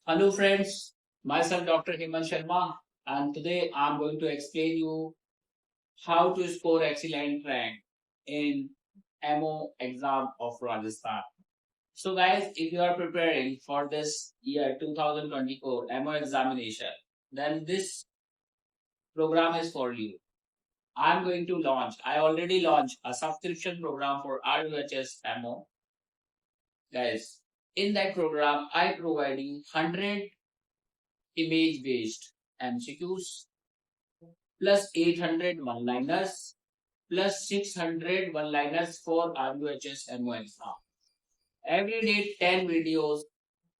Hello friends, myself Dr. Hemant, and today I'm going to explain you how to score excellent rank in MO exam of Rajasthan. So guys, if you are preparing for this year 2024 MO examination, then this program is for you. I already launched a subscription program for RUHS MO. Guys, in that program, I provide you 100 image based MCQs plus 800 one-liners plus 600 one-liners for RUHS MO exam. Every day 10 videos,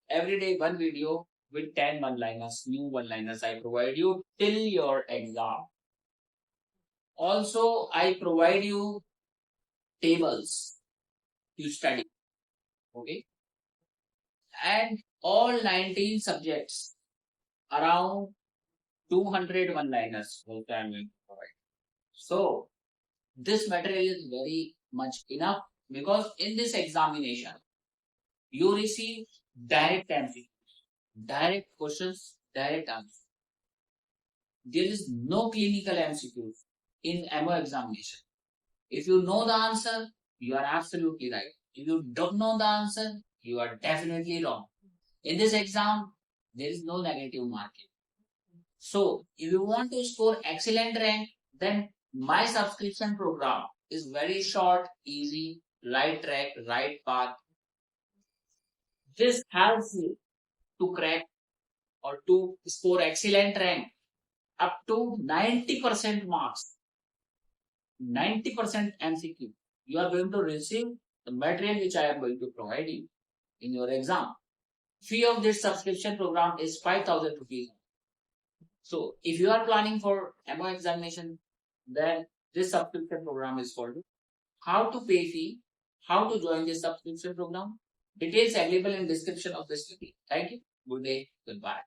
every day one video with 10 one-liners, new one-liners I provide you till your exam. Also, I provide you tables to study, okay? And all 19 subjects, around 200 one-liners will can be provided. So, this material is very much enough because in this examination, you receive direct answer, direct questions, direct answer. There is no clinical MCQs in MO examination. If you know the answer, you are absolutely right. If you don't know the answer, you are definitely wrong. In this exam, there is no negative marking. So, if you want to score excellent rank, then my subscription program is very short, easy, right track, right path. This helps you to crack or to score excellent rank up to 90% marks, 90% MCQ. You are going to receive the material which I am going to provide you in your exam. Fee of this subscription program is 5,000 rupees. So if you are planning for MO examination, then this subscription program is for you. How to pay fee, how to join this subscription program, details available in description of this video. Thank you. Good day. Goodbye.